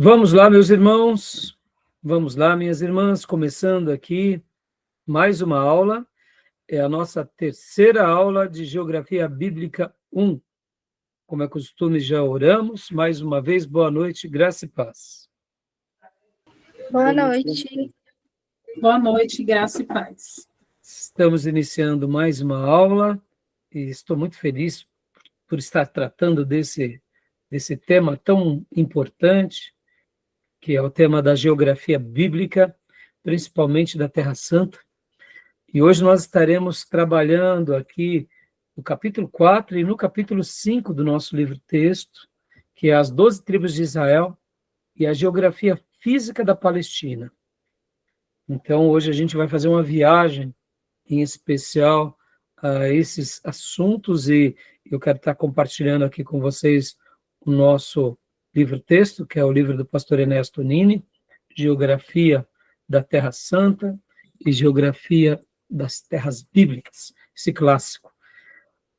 Vamos lá, meus irmãos, vamos lá, minhas irmãs, começando aqui mais uma aula, é a nossa terceira aula de Geografia Bíblica 1. Como é costume, já oramos, mais uma vez, boa noite, graça e paz. Boa noite. Boa noite, graça e paz. Estamos iniciando mais uma aula e estou muito feliz por estar tratando desse tema tão importante, que é o tema da geografia bíblica, principalmente da Terra Santa. E hoje nós estaremos trabalhando aqui no capítulo 4 e no capítulo 5 do nosso livro-texto, que é as 12 tribos de Israel e a geografia física da Palestina. Então, hoje a gente vai fazer uma viagem em especial a esses assuntos e eu quero estar compartilhando aqui com vocês o nosso livro-texto, que é o livro do pastor Ernesto Nini, Geografia da Terra Santa e Geografia das Terras Bíblicas, esse clássico.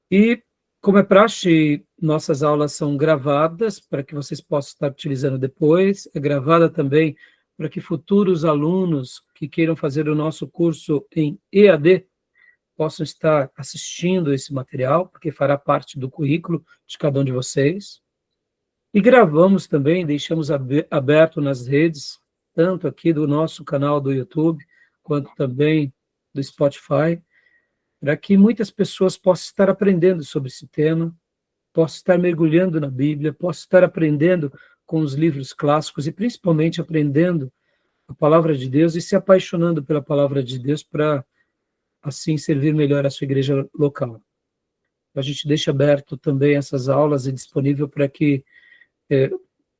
E, como é praxe, nossas aulas são gravadas para que vocês possam estar utilizando depois, é gravada também para que futuros alunos que queiram fazer o nosso curso em EAD possam estar assistindo esse material, porque fará parte do currículo de cada um de vocês. E gravamos também, deixamos aberto nas redes, tanto aqui do nosso canal do YouTube, quanto também do Spotify, para que muitas pessoas possam estar aprendendo sobre esse tema, possam estar mergulhando na Bíblia, possam estar aprendendo com os livros clássicos e principalmente aprendendo a palavra de Deus e se apaixonando pela palavra de Deus para assim servir melhor a sua igreja local. A gente deixa aberto também essas aulas e disponível para que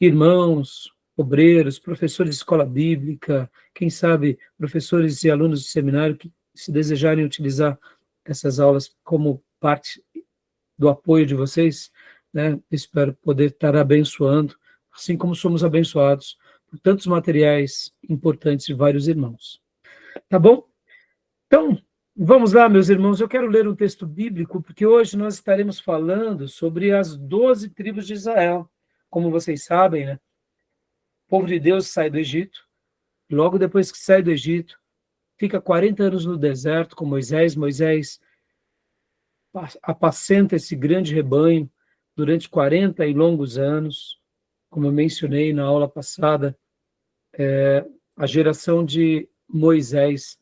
irmãos, obreiros, professores de escola bíblica, quem sabe professores e alunos de seminário que se desejarem utilizar essas aulas como parte do apoio de vocês, né? Espero poder estar abençoando, assim como somos abençoados por tantos materiais importantes de vários irmãos. Tá bom? Então, vamos lá, meus irmãos, eu quero ler um texto bíblico, porque hoje nós estaremos falando sobre as 12 tribos de Israel. Como vocês sabem, né? O povo de Deus sai do Egito, logo depois que sai do Egito, fica 40 anos no deserto com Moisés. Moisés apacenta esse grande rebanho durante 40 e longos anos. Como eu mencionei na aula passada, a geração de Moisés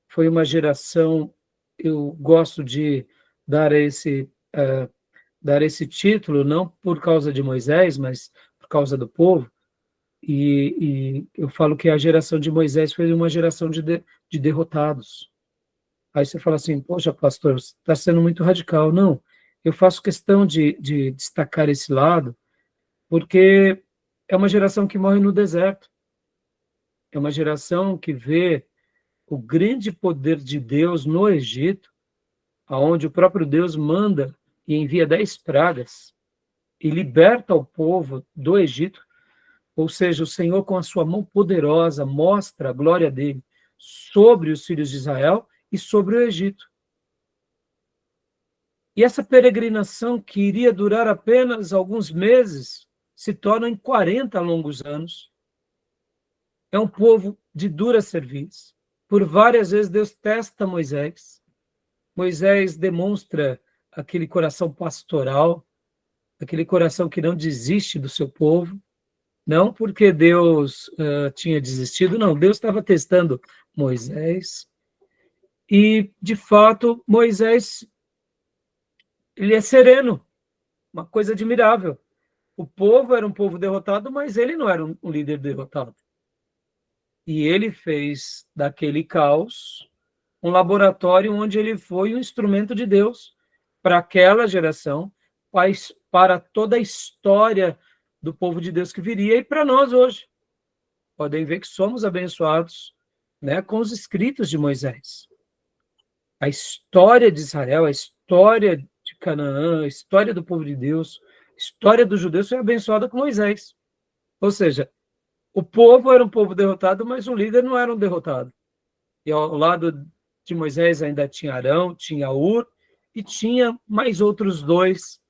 foi uma geração, eu gosto de dar esse título, não por causa de Moisés, mas por causa do povo, e eu falo que a geração de Moisés foi uma geração de derrotados. Aí você fala assim, poxa, pastor, você está sendo muito radical. Não, eu faço questão de destacar esse lado, porque é uma geração que morre no deserto, é uma geração que vê o grande poder de Deus no Egito, aonde o próprio Deus manda e envia 10 pragas e liberta o povo do Egito, ou seja, o Senhor com a sua mão poderosa mostra a glória dele sobre os filhos de Israel e sobre o Egito. E essa peregrinação, que iria durar apenas alguns meses, se torna em 40 longos anos. É um povo de dura cerviz. Por várias vezes Deus testa Moisés. Moisés demonstra aquele coração pastoral, aquele coração que não desiste do seu povo, não porque Deus tinha desistido, não, Deus estava testando Moisés, e, de fato, Moisés, ele é sereno, uma coisa admirável. O povo era um povo derrotado, mas ele não era um líder derrotado. E ele fez daquele caos um laboratório onde ele foi um instrumento de Deus para aquela geração, para toda a história do povo de Deus que viria e para nós hoje. Podem ver que somos abençoados, né, com os escritos de Moisés. A história de Israel, a história de Canaã, a história do povo de Deus, a história dos judeus foi abençoada com Moisés. Ou seja, o povo era um povo derrotado, mas o líder não era um derrotado. E ao lado de Moisés ainda tinha Arão, tinha Ur, e tinha mais outros dois,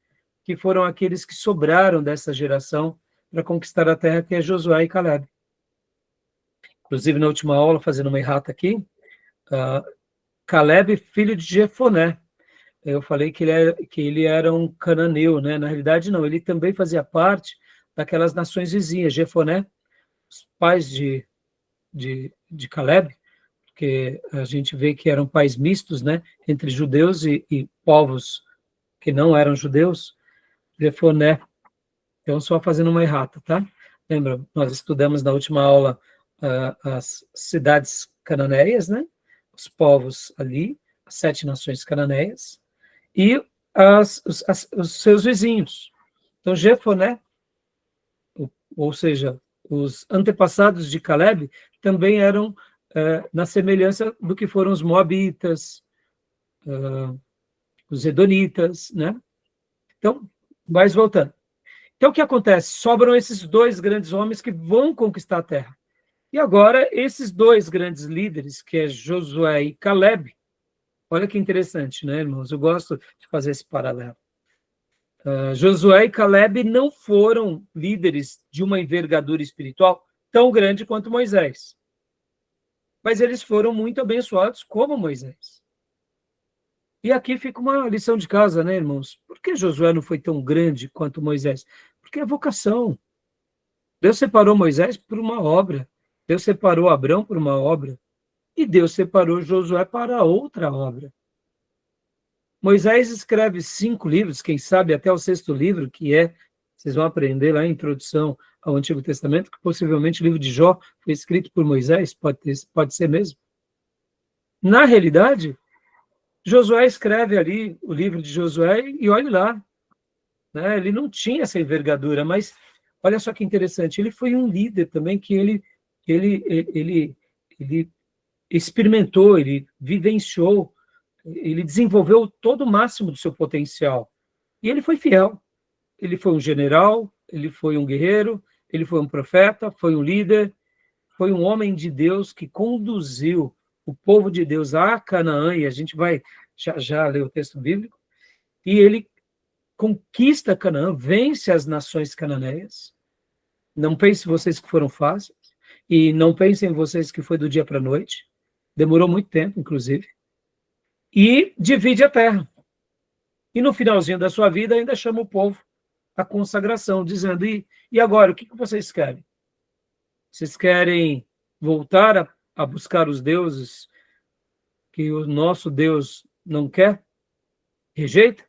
que foram aqueles que sobraram dessa geração, para conquistar a terra, que é Josué e Caleb. Inclusive, na última aula, fazendo uma errata aqui, Caleb, filho de Jefoné. Eu falei que ele era um cananeu, né? Na realidade, não, ele também fazia parte daquelas nações vizinhas. Jefoné, os pais de Caleb, porque a gente vê que eram pais mistos, né? Entre judeus e povos que não eram judeus. Jefoné. Então, só fazendo uma errata, tá? Lembra, nós estudamos na última aula as cidades cananeias, né? Os povos ali, as 7 nações cananeias, e os seus vizinhos. Então, Jefoné, ou seja, os antepassados de Caleb, também eram na semelhança do que foram os moabitas, os edonitas, né? Então, mais voltando. Então, o que acontece? Sobram esses 2 grandes homens que vão conquistar a terra. E agora, esses 2 grandes líderes, que é Josué e Caleb, olha que interessante, né, irmãos? Eu gosto de fazer esse paralelo. Josué e Caleb não foram líderes de uma envergadura espiritual tão grande quanto Moisés. Mas eles foram muito abençoados como Moisés. E aqui fica uma lição de casa, né, irmãos? Por que Josué não foi tão grande quanto Moisés? Porque é vocação. Deus separou Moisés por uma obra. Deus separou Abrão por uma obra. E Deus separou Josué para outra obra. Moisés escreve 5 livros, quem sabe até o 6º livro, que vocês vão aprender lá em Introdução ao Antigo Testamento, que possivelmente o livro de Jó foi escrito por Moisés, pode ser mesmo. Na realidade, Josué escreve ali o livro de Josué e olhe lá, né? Ele não tinha essa envergadura, mas olha só que interessante, ele foi um líder também que ele experimentou, ele vivenciou, ele desenvolveu todo o máximo do seu potencial. E ele foi fiel. Ele foi um general, ele foi um guerreiro, ele foi um profeta, foi um líder, foi um homem de Deus que conduziu o povo de Deus a Canaã, e a gente vai já ler o texto bíblico, e ele conquista Canaã, vence as nações cananeias. Não pensem vocês que foram fáceis, e não pensem vocês que foi do dia para a noite, demorou muito tempo, inclusive, e divide a terra. E no finalzinho da sua vida ainda chama o povo à consagração, dizendo, e agora, o que vocês querem? Vocês querem voltar a buscar os deuses que o nosso Deus não quer? Rejeita?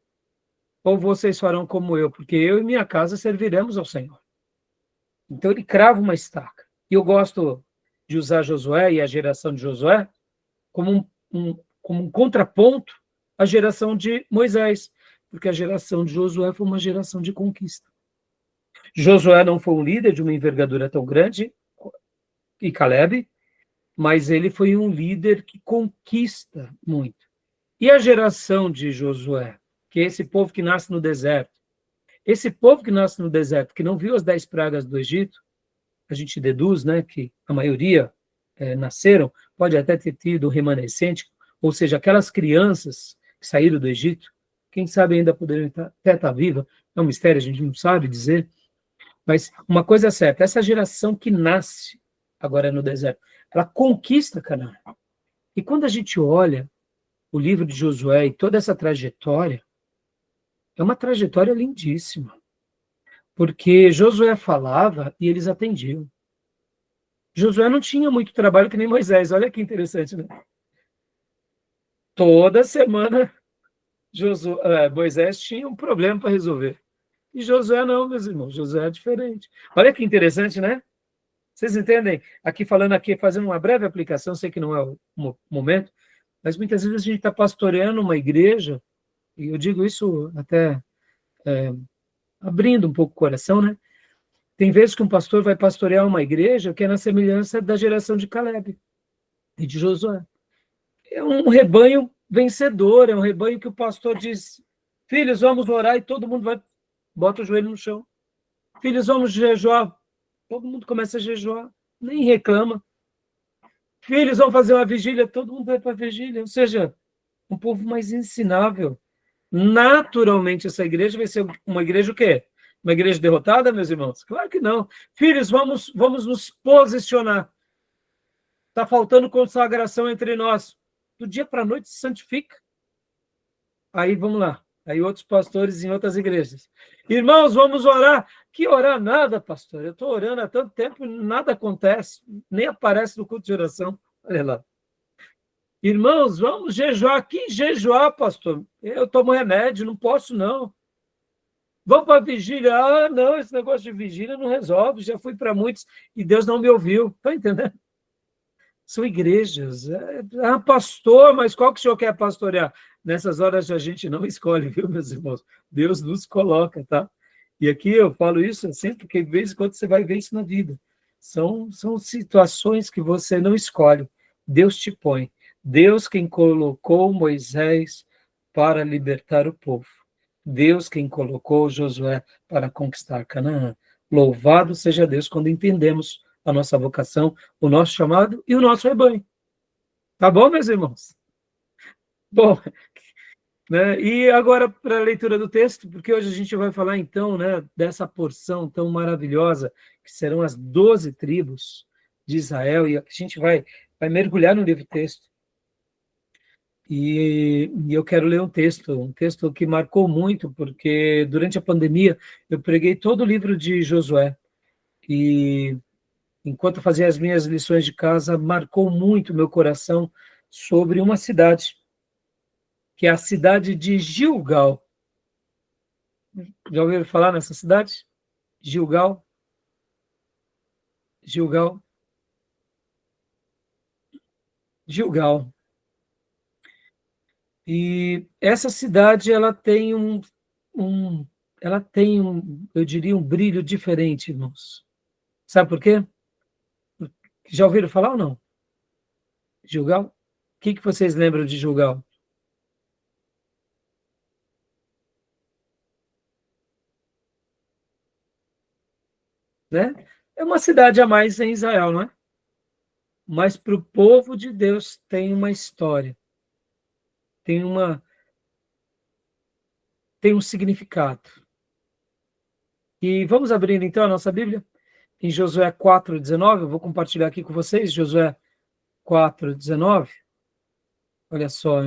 Ou vocês farão como eu? Porque eu e minha casa serviremos ao Senhor. Então ele crava uma estaca. E eu gosto de usar Josué e a geração de Josué como um contraponto à geração de Moisés, porque a geração de Josué foi uma geração de conquista. Josué não foi um líder de uma envergadura tão grande, e Caleb, mas ele foi um líder que conquista muito. E a geração de Josué, que é esse povo que nasce no deserto, esse povo que nasce no deserto, que não viu as 10 pragas do Egito, a gente deduz, né, que a maioria nasceram, pode até ter tido um remanescente, ou seja, aquelas crianças que saíram do Egito, quem sabe ainda poderiam até estar viva, é um mistério, a gente não sabe dizer, mas uma coisa é certa, essa geração que nasce agora no deserto, ela conquista Canaã. E quando a gente olha o livro de Josué e toda essa trajetória, é uma trajetória lindíssima, porque Josué falava e eles atendiam. Josué não tinha muito trabalho que nem Moisés, olha que interessante, né? Toda semana Moisés tinha um problema para resolver. E Josué não, meus irmãos, Josué é diferente. Olha que interessante, né? Vocês entendem? Aqui falando aqui, fazendo uma breve aplicação, sei que não é o momento, mas muitas vezes a gente está pastoreando uma igreja, e eu digo isso até abrindo um pouco o coração, né? Tem vezes que um pastor vai pastorear uma igreja que é na semelhança da geração de Caleb e de Josué. É um rebanho vencedor, é um rebanho que o pastor diz, filhos, vamos orar, e todo mundo vai, bota o joelho no chão. Filhos, vamos jejuar. Todo mundo começa a jejuar, nem reclama. Filhos, vão fazer uma vigília, todo mundo vai para a vigília. Ou seja, um povo mais ensinável. Naturalmente, essa igreja vai ser uma igreja o quê? Uma igreja derrotada, meus irmãos? Claro que não. Filhos, vamos nos posicionar. Está faltando consagração entre nós. Do dia para a noite se santifica. Aí vamos lá. Aí outros pastores em outras igrejas. Irmãos, vamos orar. Que orar nada, pastor? Eu estou orando há tanto tempo e nada acontece. Nem aparece no culto de oração. Olha lá. Irmãos, vamos jejuar. Que jejuar, pastor? Eu tomo remédio, não posso não. Vamos para a vigília. Ah, não, esse negócio de vigília não resolve. Já fui para muitos e Deus não me ouviu. Está entendendo? São igrejas. Pastor, mas qual que o senhor quer pastorear? Nessas horas a gente não escolhe, viu, meus irmãos? Deus nos coloca, tá? E aqui eu falo isso assim, porque de vez em quando você vai ver isso na vida. São situações que você não escolhe. Deus te põe. Deus quem colocou Moisés para libertar o povo. Deus quem colocou Josué para conquistar Canaã. Louvado seja Deus quando entendemos a nossa vocação, o nosso chamado e o nosso rebanho. Tá bom, meus irmãos? Bom, né? E agora para a leitura do texto, porque hoje a gente vai falar então, né, dessa porção tão maravilhosa que serão as 12 tribos de Israel, e a gente vai mergulhar no livro texto. E eu quero ler um texto que marcou muito, porque durante a pandemia eu preguei todo o livro de Josué, e enquanto fazia as minhas lições de casa, marcou muito meu coração sobre uma cidade, que é a cidade de Gilgal. Já ouviram falar nessa cidade? Gilgal. Gilgal. Gilgal. E essa cidade, ela tem eu diria, um brilho diferente, irmãos. Sabe por quê? Já ouviram falar ou não? Gilgal? O que vocês lembram de Gilgal? Né? É uma cidade a mais em Israel, não é? Mas para o povo de Deus tem uma história, tem um significado. E vamos abrir então a nossa Bíblia em Josué 4:19. Eu vou compartilhar aqui com vocês Josué 4:19. Olha só,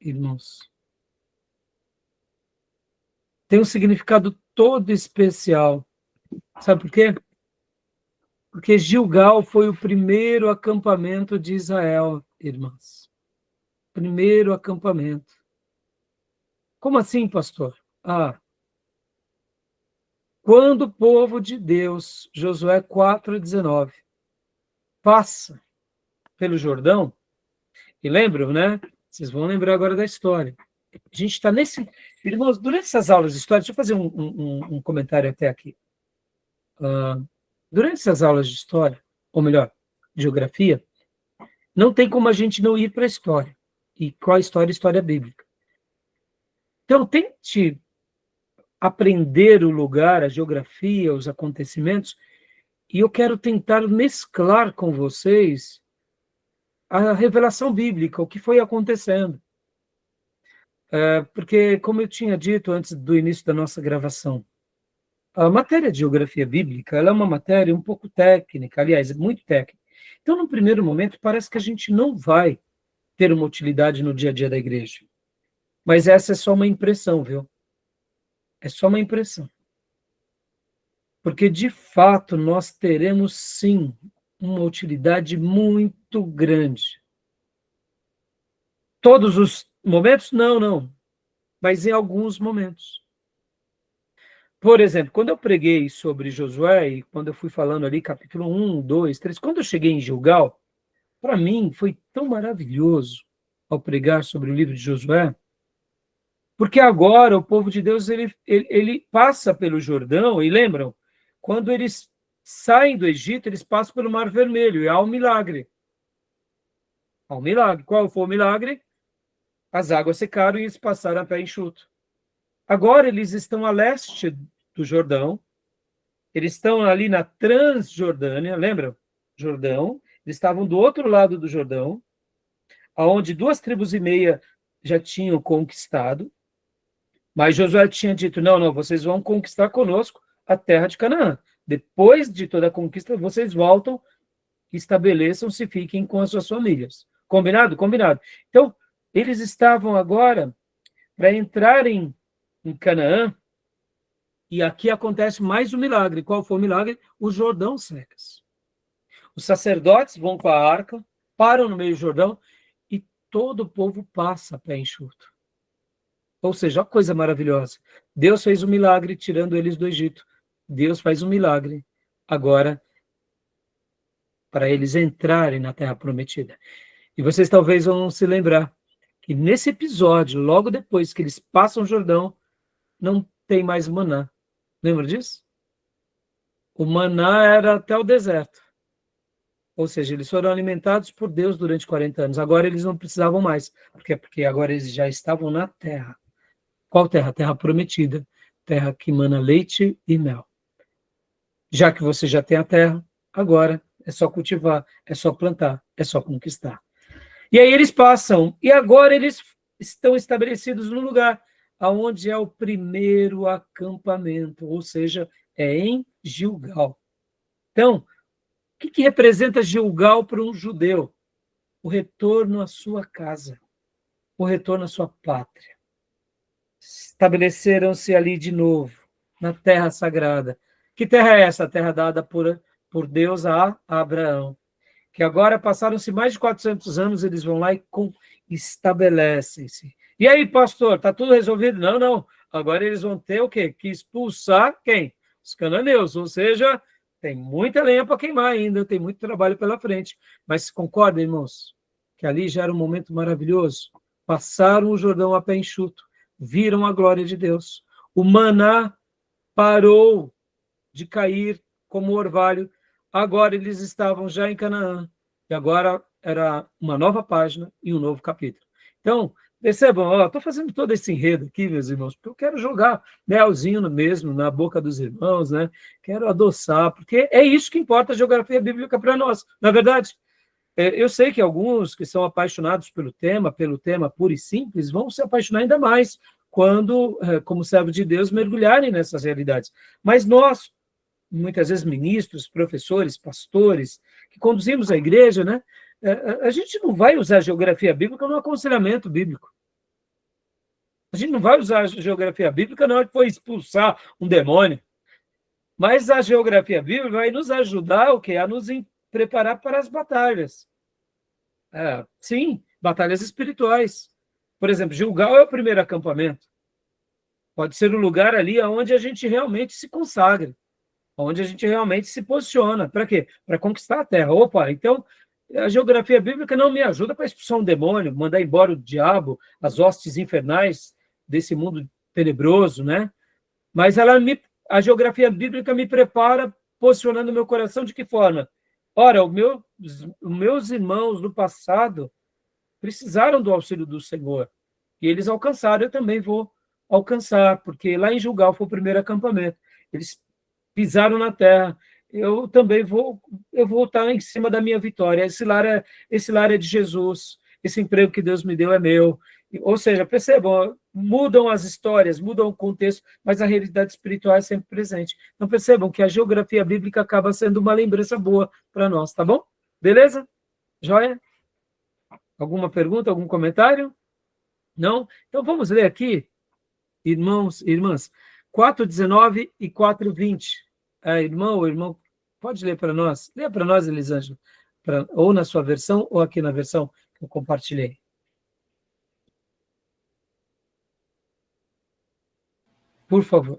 irmãos. Tem um significado todo especial. Sabe por quê? Porque Gilgal foi o primeiro acampamento de Israel, irmãs. Primeiro acampamento. Como assim, pastor? Quando o povo de Deus, Josué 4:19, passa pelo Jordão, e lembram, né? Vocês vão lembrar agora da história. A gente está nesse... Irmãos, durante essas aulas de história, deixa eu fazer um comentário até aqui. Durante essas aulas de história, ou melhor, geografia, não tem como a gente não ir para a história. E qual a história? História bíblica. Então, tente aprender o lugar, a geografia, os acontecimentos, e eu quero tentar mesclar com vocês a revelação bíblica, o que foi acontecendo. Porque, como eu tinha dito antes do início da nossa gravação, a matéria de geografia bíblica, ela é uma matéria um pouco técnica, aliás, muito técnica. Então, no primeiro momento, parece que a gente não vai ter uma utilidade no dia a dia da igreja. Mas essa é só uma impressão, viu? É só uma impressão. Porque, de fato, nós teremos, sim, uma utilidade muito grande. Todos os momentos? Não. Mas em alguns momentos. Por exemplo, quando eu preguei sobre Josué, e quando eu fui falando ali, capítulo 1, 2, 3, quando eu cheguei em Gilgal, para mim foi tão maravilhoso ao pregar sobre o livro de Josué, porque agora o povo de Deus ele passa pelo Jordão, e lembram? Quando eles saem do Egito, eles passam pelo Mar Vermelho, e há um milagre. Há um milagre. Qual foi o milagre? As águas secaram e eles passaram a pé enxuto. Agora eles estão a leste do Jordão, eles estão ali na Transjordânia, lembram? Jordão, eles estavam do outro lado do Jordão, onde 2,5 tribos já tinham conquistado, mas Josué tinha dito, não, vocês vão conquistar conosco, a terra de Canaã. Depois de toda a conquista, vocês voltam, estabeleçam-se, fiquem com as suas famílias. Combinado? Combinado. Então, eles estavam agora para entrarem em Canaã, e aqui acontece mais um milagre. Qual foi o milagre? O Jordão secas. Os sacerdotes vão com a arca, param no meio do Jordão, e todo o povo passa a pé enxuto. Ou seja, uma coisa maravilhosa. Deus fez um milagre tirando eles do Egito. Deus faz um milagre agora para eles entrarem na Terra Prometida. E vocês talvez vão se lembrar que nesse episódio, logo depois que eles passam o Jordão, não tem mais maná. Lembra disso? O maná era até o deserto. Ou seja, eles foram alimentados por Deus durante 40 anos. Agora eles não precisavam mais. Por quê? Porque agora eles já estavam na terra. Qual terra? Terra prometida. Terra que mana leite e mel. Já que você já tem a terra, agora é só cultivar, é só plantar, é só conquistar. E aí eles passam. E agora eles estão estabelecidos no lugar onde é o primeiro acampamento. Ou seja, é em Gilgal. Então, o que representa Gilgal para um judeu? O retorno à sua casa, o retorno à sua pátria. Estabeleceram-se ali de novo, na terra sagrada. Que terra é essa? A terra dada por Deus a Abraão. Que agora passaram-se mais de 400 anos, eles vão lá e estabelecem-se. E aí, pastor, está tudo resolvido? Não, não. Agora eles vão ter o quê? Que expulsar quem? Os cananeus, ou seja, tem muita lenha para queimar ainda, tem muito trabalho pela frente. Mas concorda, irmãos, que ali já era um momento maravilhoso? Passaram o Jordão a pé enxuto, viram a glória de Deus. O maná parou de cair como orvalho. Agora eles estavam já em Canaã. E agora era uma nova página e um novo capítulo. Então, percebam, estou fazendo todo esse enredo aqui, meus irmãos, porque eu quero jogar melzinho mesmo na boca dos irmãos, né? Quero adoçar, porque é isso que importa a geografia bíblica para nós, na verdade. Eu sei que alguns que são apaixonados pelo tema puro e simples, vão se apaixonar ainda mais quando, como servo de Deus, mergulharem nessas realidades. Mas nós, muitas vezes ministros, professores, pastores, que conduzimos a igreja, né? A gente não vai usar a geografia bíblica no aconselhamento bíblico. A gente não vai usar a geografia bíblica na hora que for expulsar um demônio. Mas a geografia bíblica vai nos ajudar o quê? A nos preparar para as batalhas. Sim, batalhas espirituais. Por exemplo, Gilgal é o primeiro acampamento. Pode ser o lugar ali onde a gente realmente se consagra, onde a gente realmente se posiciona. Para quê? Para conquistar a terra. Opa, então a geografia bíblica não me ajuda para expulsar um demônio, mandar embora o diabo, as hostes infernais desse mundo tenebroso, né? Mas a geografia bíblica me prepara posicionando meu coração de que forma? Ora, os meus irmãos do passado precisaram do auxílio do Senhor. E eles alcançaram, eu também vou alcançar, porque lá em Gilgal foi o primeiro acampamento. Eles pisaram na terra, eu também vou estar em cima da minha vitória. Esse lar é de Jesus, esse emprego que Deus me deu é meu. Ou seja, percebam, mudam as histórias, mudam o contexto, mas a realidade espiritual é sempre presente. Então percebam que a geografia bíblica acaba sendo uma lembrança boa para nós, tá bom? Beleza? Joia? Alguma pergunta, algum comentário? Não? Então vamos ler aqui, irmãos e irmãs, 4:19 e 4:20. Irmão, pode ler para nós? Leia para nós, Elisângela, ou na sua versão, ou aqui na versão que eu compartilhei. Por favor.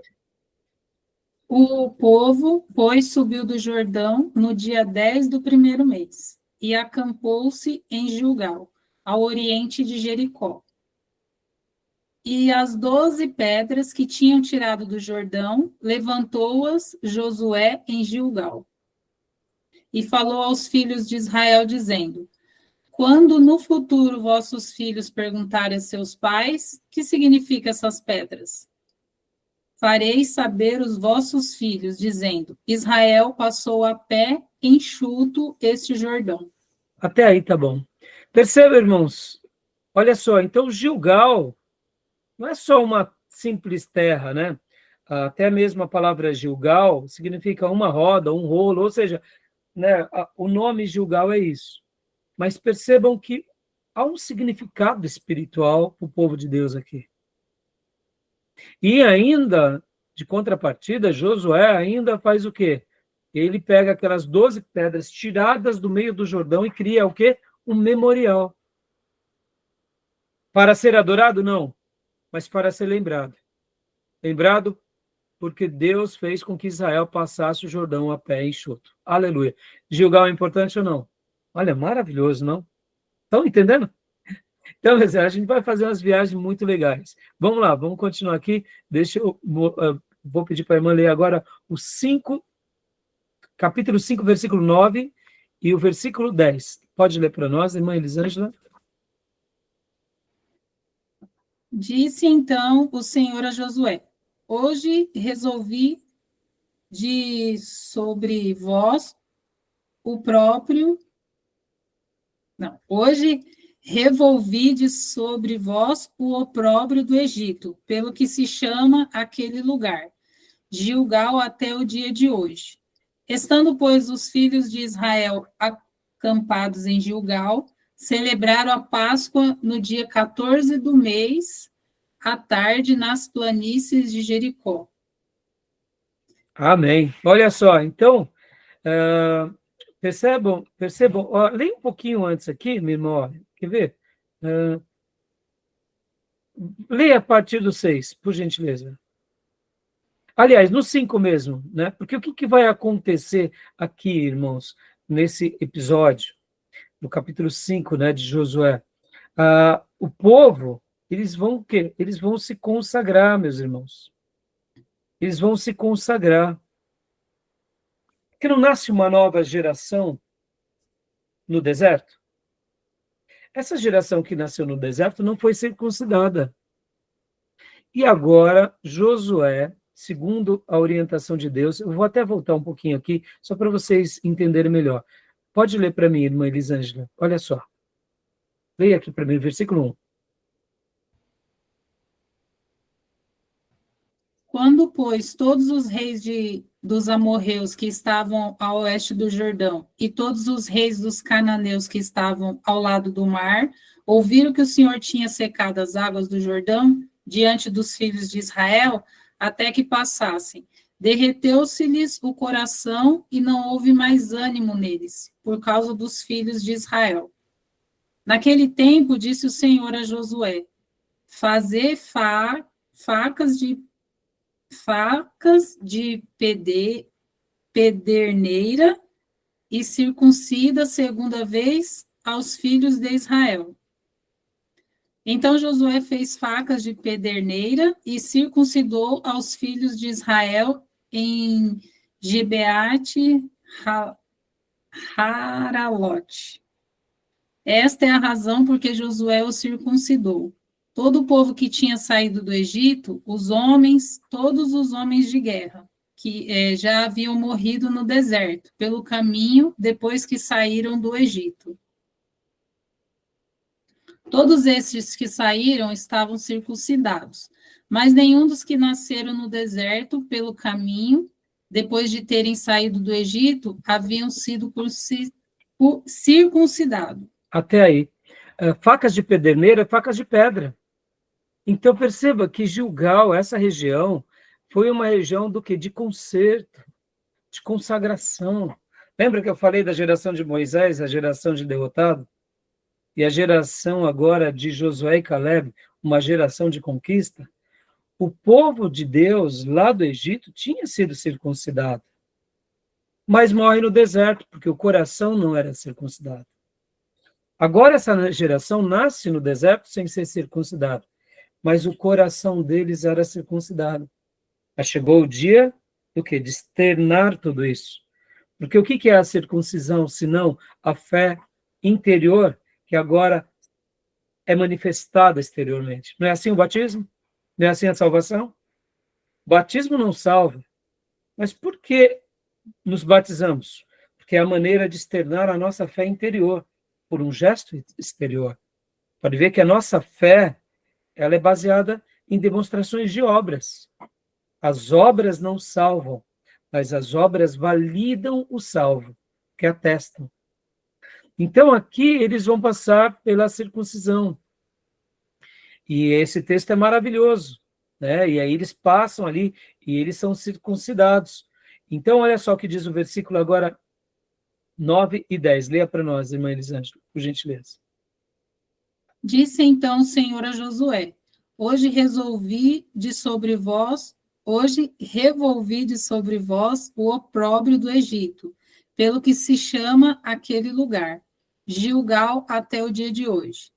O povo, pois, subiu do Jordão no dia 10 do primeiro mês, e acampou-se em Gilgal, ao oriente de Jericó. E as 12 pedras que tinham tirado do Jordão, levantou-as Josué em Gilgal. E falou aos filhos de Israel, dizendo: quando no futuro vossos filhos perguntarem a seus pais, que significa essas pedras? Fareis saber os vossos filhos, dizendo: Israel passou a pé enxuto este Jordão. Até aí tá bom. Perceba, irmãos, olha só, então Gilgal não é só uma simples terra, né? até mesmo a palavra Gilgal significa uma roda, um rolo, ou seja, né, o nome Gilgal é isso. Mas percebam que há um significado espiritual para o povo de Deus aqui. E ainda, de contrapartida, Josué ainda faz o quê? Ele pega aquelas 12 pedras tiradas do meio do Jordão e cria o quê? Um memorial. Para ser adorado? Não, mas para ser lembrado. Lembrado porque Deus fez com que Israel passasse o Jordão a pé enxuto. Aleluia. Gilgal é importante ou não? Olha, maravilhoso, não? Estão entendendo? Então, a gente vai fazer umas viagens muito legais. Vamos lá, vamos continuar aqui. Deixa eu vou pedir para a irmã ler agora capítulo 5, versículo 9 e o versículo 10. Pode ler para nós, irmã Elisângela? Disse então o Senhor a Josué: Hoje resolvi sobre vós o próprio. Não, hoje revolvi sobre vós o opróbrio do Egito, pelo que se chama aquele lugar, Gilgal até o dia de hoje. Estando, pois, os filhos de Israel acampados em Gilgal, celebraram a Páscoa no dia 14 do mês, à tarde, nas planícies de Jericó. Amém. Olha só, então, percebam, leia um pouquinho antes aqui, minha irmã, quer ver? Leia a partir do 6, por gentileza. Aliás, no 5 mesmo, né? Porque o que vai acontecer aqui, irmãos, nesse episódio, no capítulo 5, né, de Josué? O povo, eles vão o quê? Eles vão se consagrar, meus irmãos. Eles vão se consagrar. Porque não nasce uma nova geração no deserto? Essa geração que nasceu no deserto não foi circuncidada. E agora, Josué, segundo a orientação de Deus, eu vou até voltar um pouquinho aqui, só para vocês entenderem melhor. Pode ler para mim, irmã Elisângela. Olha só. Leia aqui para mim, versículo 1. Quando, pois, todos os reis dos amorreus que estavam a oeste do Jordão e todos os reis dos cananeus que estavam ao lado do mar ouviram que o Senhor tinha secado as águas do Jordão diante dos filhos de Israel, até que passassem, derreteu-se-lhes o coração e não houve mais ânimo neles, por causa dos filhos de Israel. Naquele tempo, disse o Senhor a Josué: Fazer facas de pederneira e circuncida segunda vez aos filhos de Israel. Então Josué fez facas de pederneira e circuncidou aos filhos de Israel em Gibeate Haralote. Esta é a razão porque Josué o circuncidou. Todo o povo que tinha saído do Egito, todos os homens de guerra, que já haviam morrido no deserto, pelo caminho, depois que saíram do Egito. Todos estes que saíram estavam circuncidados, mas nenhum dos que nasceram no deserto, pelo caminho, depois de terem saído do Egito, haviam sido circuncidados. Até aí. Facas de pederneira, facas de pedra. Então, perceba que Gilgal, essa região, foi uma região do quê? De conserto, de consagração. Lembra que eu falei da geração de Moisés, a geração de derrotado? E a geração agora de Josué e Caleb, uma geração de conquista? O povo de Deus, lá do Egito, tinha sido circuncidado, mas morre no deserto, porque o coração não era circuncidado. Agora essa geração nasce no deserto sem ser circuncidado, mas o coração deles era circuncidado. Mas chegou o dia do quê? De externar tudo isso. Porque o que é a circuncisão, senão a fé interior que agora é manifestada exteriormente? Não é assim o batismo? Não é assim a salvação? O batismo não salva. Mas por que nos batizamos? Porque é a maneira de externar a nossa fé interior, por um gesto exterior. Pode ver que a nossa fé, ela é baseada em demonstrações de obras. As obras não salvam, mas as obras validam o salvo, que atestam. Então, aqui eles vão passar pela circuncisão. E esse texto é maravilhoso, né? E aí eles passam ali e eles são circuncidados. Então, olha só o que diz o versículo agora 9 e 10. Leia para nós, irmã Elisângela, por gentileza. Disse então o Senhor a Josué: Hoje revolvi de sobre vós o opróbrio do Egito, pelo que se chama aquele lugar, Gilgal, até o dia de hoje.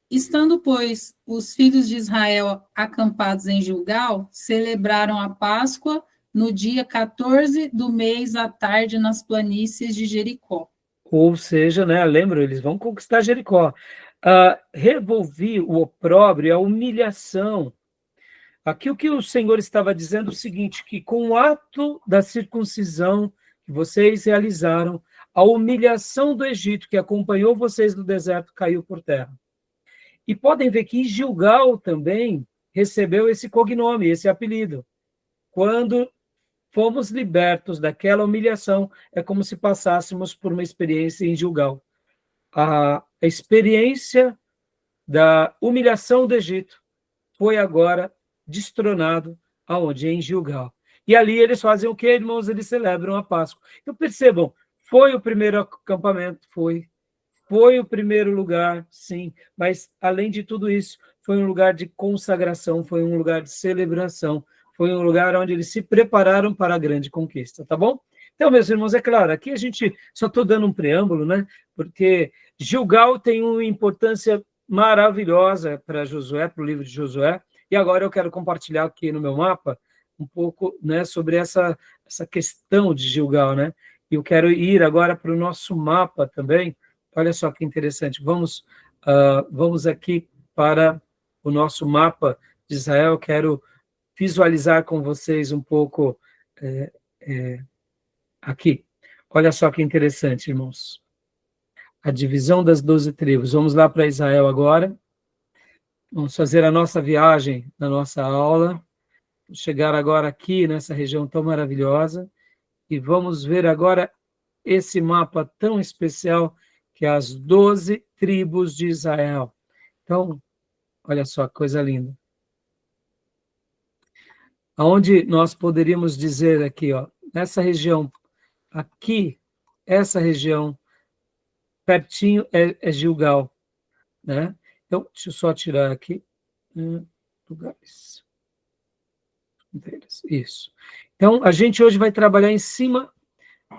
Estando, pois, os filhos de Israel acampados em Gilgal, celebraram a Páscoa no dia 14 do mês à tarde nas planícies de Jericó. Ou seja, né, lembra, eles vão conquistar Jericó. Revolvi o opróbrio, a humilhação. Aqui o que o Senhor estava dizendo é o seguinte, que com o ato da circuncisão que vocês realizaram, a humilhação do Egito que acompanhou vocês no deserto caiu por terra. E podem ver que Gilgal também recebeu esse cognome, esse apelido. Quando fomos libertos daquela humilhação, é como se passássemos por uma experiência em Gilgal. A experiência da humilhação do Egito foi agora destronado aonde? Em Gilgal. E ali eles fazem o quê, irmãos? Eles celebram a Páscoa. Então percebam, foi o primeiro acampamento? Foi o primeiro lugar, sim, mas além de tudo isso, foi um lugar de consagração, foi um lugar de celebração, foi um lugar onde eles se prepararam para a grande conquista, tá bom? Então, meus irmãos, é claro, aqui a gente só estou dando um preâmbulo, né? Porque Gilgal tem uma importância maravilhosa para Josué, para o livro de Josué, e agora eu quero compartilhar aqui no meu mapa um pouco, né, sobre essa questão de Gilgal, né? E eu quero ir agora para o nosso mapa também. Olha só que interessante. Vamos aqui para o nosso mapa de Israel. Quero visualizar com vocês um pouco aqui. Olha só que interessante, irmãos. A divisão das 12 tribos. Vamos lá para Israel agora. Vamos fazer a nossa viagem na nossa aula. Vamos chegar agora aqui nessa região tão maravilhosa. E vamos ver agora esse mapa tão especial que é as 12 tribos de Israel. Então, olha só, coisa linda. Aonde nós poderíamos dizer aqui, ó, nessa região, aqui, essa região, pertinho é Gilgal, né? Então, deixa eu só tirar aqui, lugares. Isso. Então, a gente hoje vai trabalhar em cima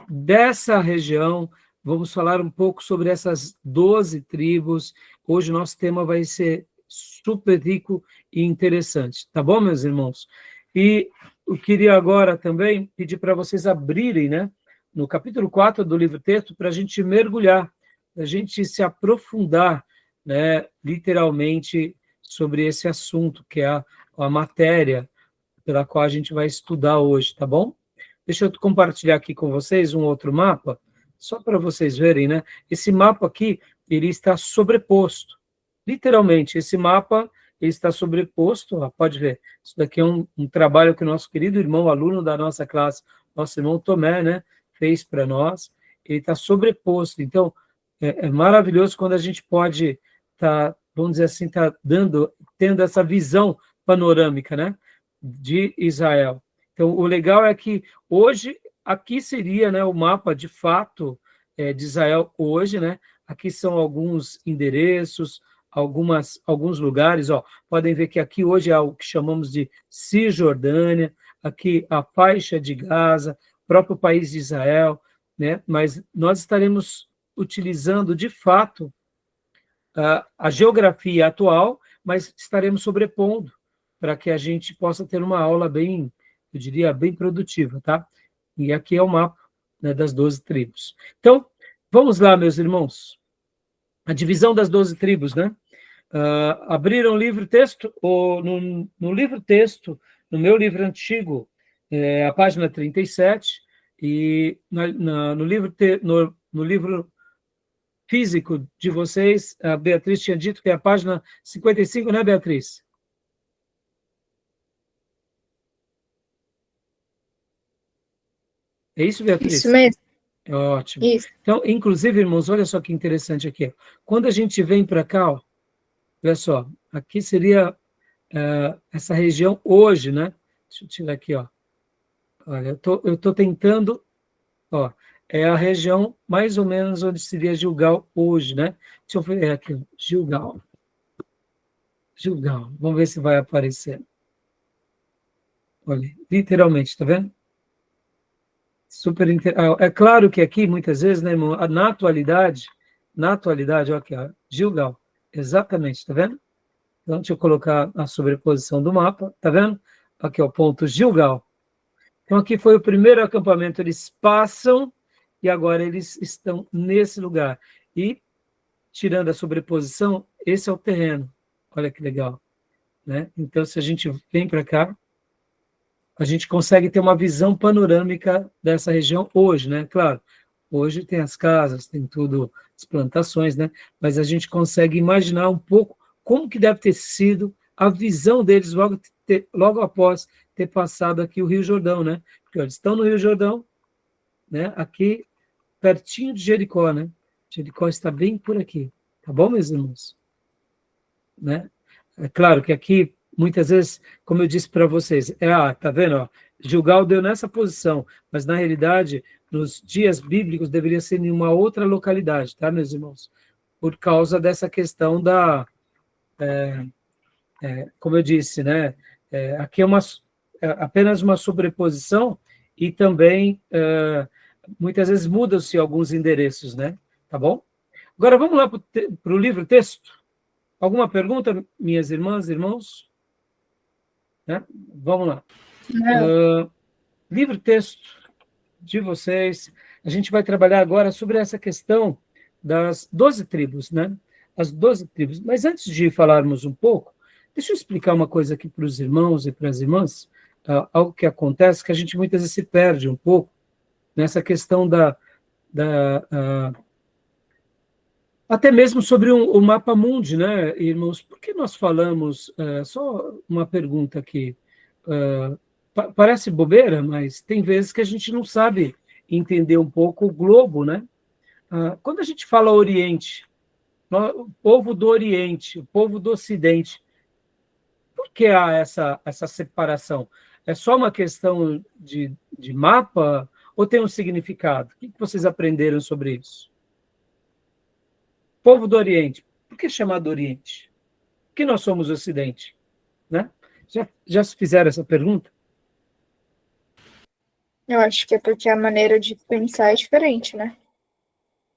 dessa região. Vamos falar um pouco sobre essas 12 tribos. Hoje o nosso tema vai ser super rico e interessante. Tá bom, meus irmãos? E eu queria agora também pedir para vocês abrirem, né, no capítulo 4 do livro texto, para a gente mergulhar, para a gente se aprofundar, né, literalmente, sobre esse assunto, que é a matéria pela qual a gente vai estudar hoje, tá bom? Deixa eu compartilhar aqui com vocês um outro mapa, só para vocês verem, né? Esse mapa aqui, ele está sobreposto. Literalmente, esse mapa, ele está sobreposto, ó, pode ver. Isso daqui é um trabalho que o nosso querido irmão, aluno da nossa classe, nosso irmão Tomé, né, fez para nós. Ele está sobreposto. Então, é maravilhoso quando a gente pode estar, vamos dizer assim, tendo essa visão panorâmica, né, de Israel. Então, o legal é que hoje, aqui seria, né, o mapa de fato de Israel hoje, né? Aqui são alguns endereços, alguns lugares, ó. Podem ver que aqui hoje é o que chamamos de Cisjordânia, aqui a faixa de Gaza, próprio país de Israel, né? Mas nós estaremos utilizando, de fato, a geografia atual, mas estaremos sobrepondo para que a gente possa ter uma aula bem, eu diria, bem produtiva, tá? E aqui é o mapa, né, das 12 tribos. Então, vamos lá, meus irmãos. A divisão das 12 tribos, né? Abriram o livro-texto, no livro-texto, no meu livro antigo, a página 37, e no livro físico de vocês, a Beatriz tinha dito que é a página 55, né, Beatriz? É isso, Beatriz? Isso mesmo. É ótimo. Isso. Então, inclusive, irmãos, olha só que interessante aqui. Ó. Quando a gente vem para cá, ó, olha só, aqui seria essa região hoje, né? Deixa eu tirar aqui, ó. Olha, eu tô tentando, ó, é a região mais ou menos onde seria Gilgal hoje, né? Deixa eu ver aqui, ó, Gilgal. Gilgal, vamos ver se vai aparecer. Olha, literalmente, tá vendo? É claro que aqui, muitas vezes, né, irmão, na atualidade, ó, aqui, ó, Gilgal, exatamente, tá vendo? Então, deixa eu colocar a sobreposição do mapa, tá vendo? Aqui é o ponto Gilgal. Então, aqui foi o primeiro acampamento, eles passam e agora eles estão nesse lugar. E, tirando a sobreposição, esse é o terreno. Olha que legal, né? Então, se a gente vem para cá, a gente consegue ter uma visão panorâmica dessa região hoje, né? Claro, hoje tem as casas, tem tudo, as plantações, né? Mas a gente consegue imaginar um pouco como que deve ter sido a visão deles logo após ter passado aqui o Rio Jordão, né? Porque eles estão no Rio Jordão, né? Aqui, pertinho de Jericó, né? Jericó está bem por aqui, tá bom, meus irmãos? Né? É claro que aqui, muitas vezes, como eu disse para vocês, tá vendo? Ó, Gilgal deu nessa posição, mas na realidade, nos dias bíblicos, deveria ser em uma outra localidade, tá, meus irmãos? Por causa dessa questão como eu disse, né? Aqui apenas uma sobreposição e também, muitas vezes, mudam-se alguns endereços, né? Tá bom? Agora, vamos lá para o livro texto. Alguma pergunta, minhas irmãs, irmãos? Né? Vamos lá. Livro texto de vocês. A gente vai trabalhar agora sobre essa questão das 12 tribos, né? As 12 tribos. Mas antes de falarmos um pouco, deixa eu explicar uma coisa aqui para os irmãos e para as irmãs, algo que acontece que a gente muitas vezes se perde um pouco nessa questão até mesmo sobre o mapa mundi, né, irmãos? Por que nós falamos, só uma pergunta aqui, parece bobeira, mas tem vezes que a gente não sabe entender um pouco o globo, né? Quando a gente fala Oriente, o povo do Oriente, o povo do Ocidente, por que há essa separação? É só uma questão de mapa ou tem um significado? O que vocês aprenderam sobre isso? Povo do Oriente. Por que chamado Oriente? Por que nós somos Ocidente? Né? Já se fizeram essa pergunta? Eu acho que é porque a maneira de pensar é diferente, né?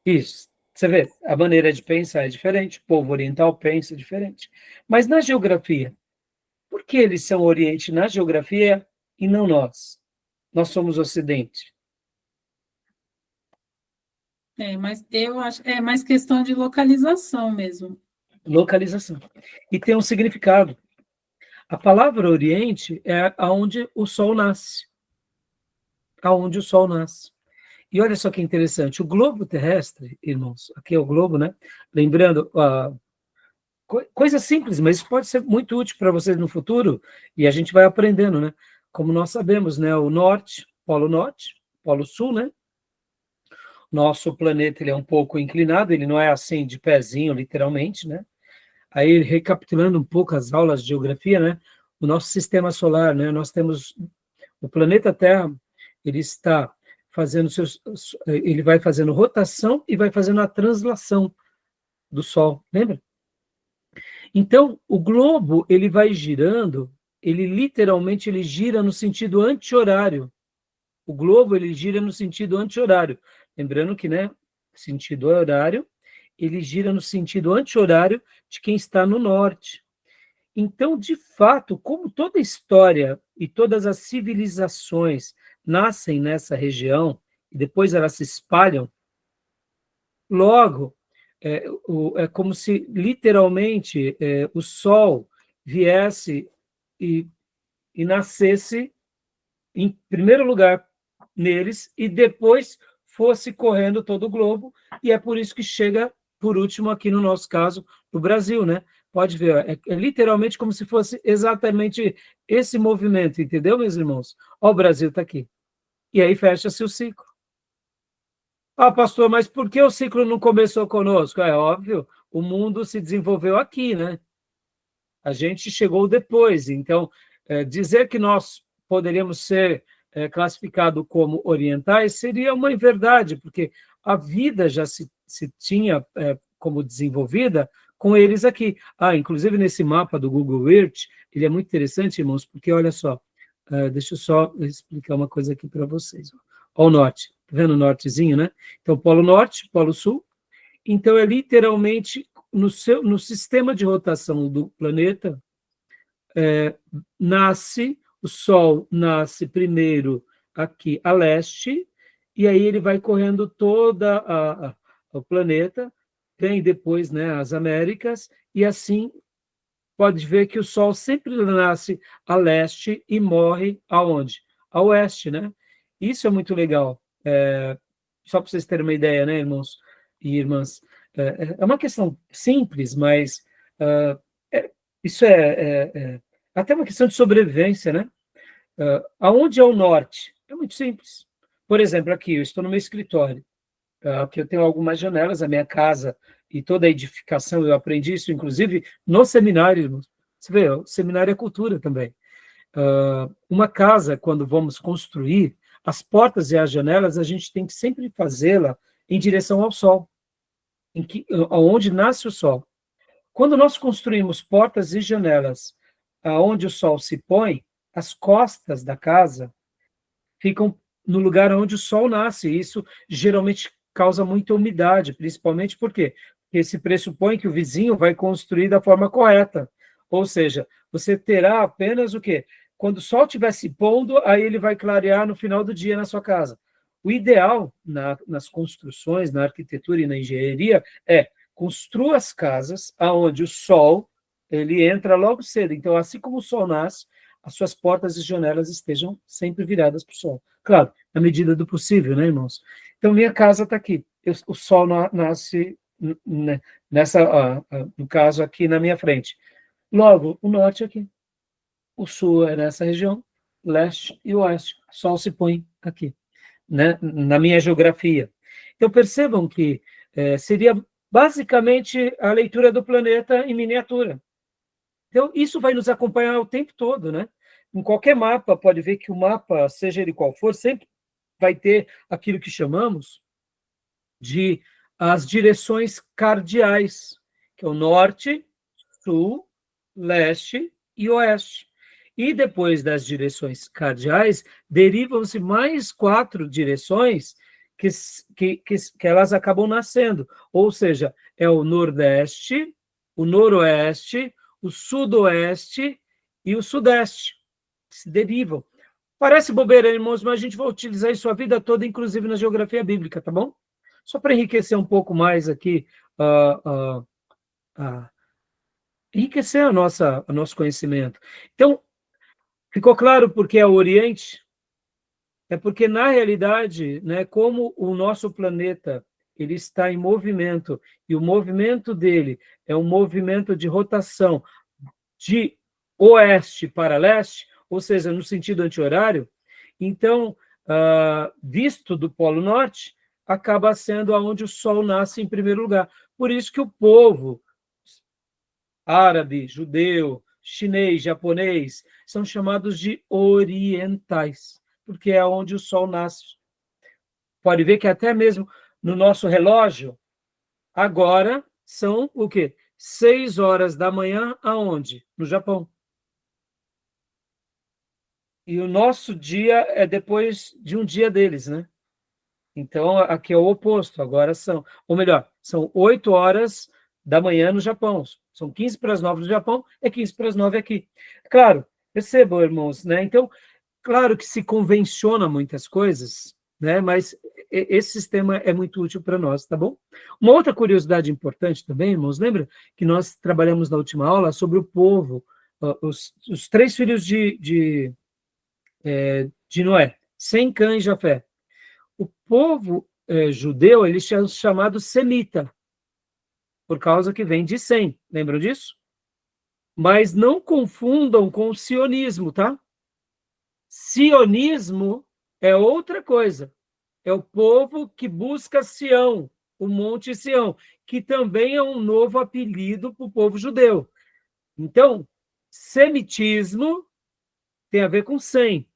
Isso. Você vê, a maneira de pensar é diferente, o povo oriental pensa diferente. Mas na geografia, por que eles são Oriente na geografia e não nós? Nós somos Ocidente. Mas eu acho é mais questão de localização mesmo. Localização. E tem um significado. A palavra Oriente é aonde o sol nasce. Aonde o sol nasce. E olha só que interessante, o globo terrestre, irmãos, aqui é o globo, né? Lembrando, coisa simples, mas isso pode ser muito útil para vocês no futuro, e a gente vai aprendendo, né? Como nós sabemos, né? O norte, polo sul, né? Nosso planeta ele é um pouco inclinado, ele não é assim de pezinho, literalmente, né? Aí, recapitulando um pouco as aulas de geografia, né? O nosso sistema solar, né? Nós temos o planeta Terra, ele está fazendo ele vai fazendo rotação e vai fazendo a translação do Sol, lembra? Então, o globo, ele vai girando, ele literalmente ele gira no sentido anti-horário. O globo, ele gira no sentido anti-horário. Lembrando que, né, sentido horário, ele gira no sentido anti-horário de quem está no norte. Então, de fato, como toda a história e todas as civilizações nascem nessa região e depois elas se espalham, logo, é como se literalmente o Sol viesse e nascesse em primeiro lugar neles e depois fosse correndo todo o globo, e é por isso que chega por último aqui no nosso caso, no Brasil, né? Pode ver, é literalmente como se fosse exatamente esse movimento, entendeu, meus irmãos? Ó, o Brasil está aqui. e aí fecha-se o ciclo. Ah, pastor, mas por que o ciclo não começou conosco? É óbvio, o mundo se desenvolveu aqui, né? A gente chegou depois, então, dizer que nós poderíamos ser classificados como orientais seria uma inverdade, porque a vida já se tinha como desenvolvida com eles aqui. Ah, inclusive nesse mapa do Google Earth, ele é muito interessante, irmãos, porque olha só, deixa eu só explicar uma coisa aqui para vocês. Olha o norte, tá vendo o nortezinho, né? Então, Polo Norte, Polo Sul. Então, é literalmente no sistema de rotação do planeta, o Sol nasce primeiro aqui a leste, e aí ele vai correndo toda o planeta, vem depois, né, as Américas, e assim pode ver que o Sol sempre nasce a leste e morre aonde? A oeste, né? Isso é muito legal. Só para vocês terem uma ideia, né, irmãos e irmãs? É uma questão simples, mas isso é até uma questão de sobrevivência, né? Aonde é o norte? É muito simples. Por exemplo, aqui, eu estou no meu escritório, aqui eu tenho algumas janelas, a minha casa e toda a edificação, eu aprendi isso, inclusive, no seminário, irmãos. Você vê, o seminário é cultura também. Uma casa, quando vamos construir, as portas e as janelas, a gente tem que sempre fazê-la em direção ao sol, onde nasce o sol. Quando nós construímos portas e janelas aonde o sol se põe, as costas da casa ficam no lugar onde o sol nasce. E isso geralmente causa muita umidade, principalmente porque se pressupõe que o vizinho vai construir da forma correta. Ou seja, você terá apenas o quê? Quando o sol estiver se pondo, aí ele vai clarear no final do dia na sua casa. O ideal nas construções, na arquitetura e na engenharia é construa as casas aonde o sol ele entra logo cedo. Então, assim como o sol nasce, as suas portas e janelas estejam sempre viradas para o sol. Claro, na medida do possível, né, irmãos? Então, minha casa está aqui. O sol nasce no caso, aqui na minha frente. Logo, o norte aqui. O sul é nessa região, leste e oeste. O sol se põe aqui, né, na minha geografia. Então, percebam que seria basicamente a leitura do planeta em miniatura. Então, isso vai nos acompanhar o tempo todo, né? Em qualquer mapa, pode ver que o mapa, seja ele qual for, sempre vai ter aquilo que chamamos de as direções cardeais, que é o norte, sul, leste e oeste. E depois das direções cardeais, derivam-se mais 4 direções que elas acabam nascendo. Ou seja, é o nordeste, o noroeste, o sudoeste e o sudeste, que se derivam. Parece bobeira, irmãos, mas a gente vai utilizar isso a vida toda, inclusive na geografia bíblica, tá bom? Só para enriquecer um pouco mais aqui, enriquecer o nosso conhecimento. Então, ficou claro porque é o Oriente? É porque, na realidade, né, como o nosso planeta ele está em movimento, e o movimento dele é um movimento de rotação de oeste para leste, ou seja, no sentido anti-horário, então, visto do Polo Norte, acaba sendo onde o Sol nasce em primeiro lugar. Por isso que o povo árabe, judeu, chinês, japonês, são chamados de orientais, porque é onde o Sol nasce. Pode ver que até mesmo no nosso relógio, agora são o quê? 6 horas da manhã, aonde? No Japão. E o nosso dia é depois de um dia deles, né? Então, aqui é o oposto, agora ou melhor, são 8 horas da manhã no Japão, são 15 para as 9 no Japão, é 15 para as 9 aqui. Claro, percebam, irmãos, né? Então, claro que se convenciona muitas coisas, né? Mas esse sistema é muito útil para nós, tá bom? Uma outra curiosidade importante também, irmãos, lembra que nós trabalhamos na última aula sobre o povo, os 3 filhos de Noé, Sem, Cã e Jafé. O povo judeu, ele é chamado semita, por causa que vem de Sem. Lembram disso? Mas não confundam com o sionismo, tá? Sionismo é outra coisa. É o povo que busca Sião, o Monte Sião, que também é um novo apelido para o povo judeu. Então, semitismo tem a ver com Sem.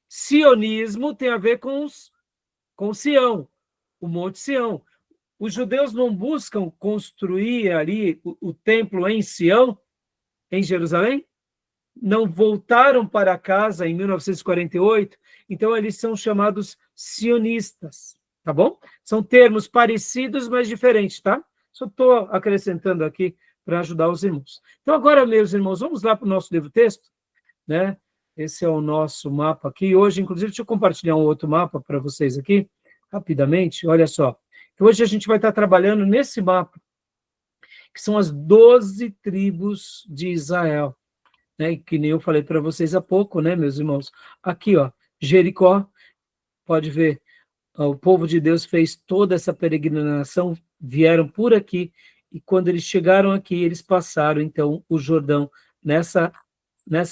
Sionismo tem a ver com Sião, o Monte Sião. Os judeus não buscam construir ali o templo em Sião, em Jerusalém? Não voltaram para casa em 1948, então eles são chamados sionistas, tá bom? São termos parecidos, mas diferentes, tá? Só estou acrescentando aqui para ajudar os irmãos. Então, agora, meus irmãos, vamos lá para o nosso livro-texto, né? Esse é o nosso mapa aqui. Hoje, inclusive, deixa eu compartilhar um outro mapa para vocês aqui, rapidamente. Olha só. Então, hoje a gente vai estar trabalhando nesse mapa, que são as 12 tribos de Israel, né? Que nem eu falei para vocês há pouco, né, meus irmãos? Aqui, ó, Jericó, pode ver, ó, o povo de Deus fez toda essa peregrinação, vieram por aqui, e quando eles chegaram aqui, eles passaram, então, o Jordão nessa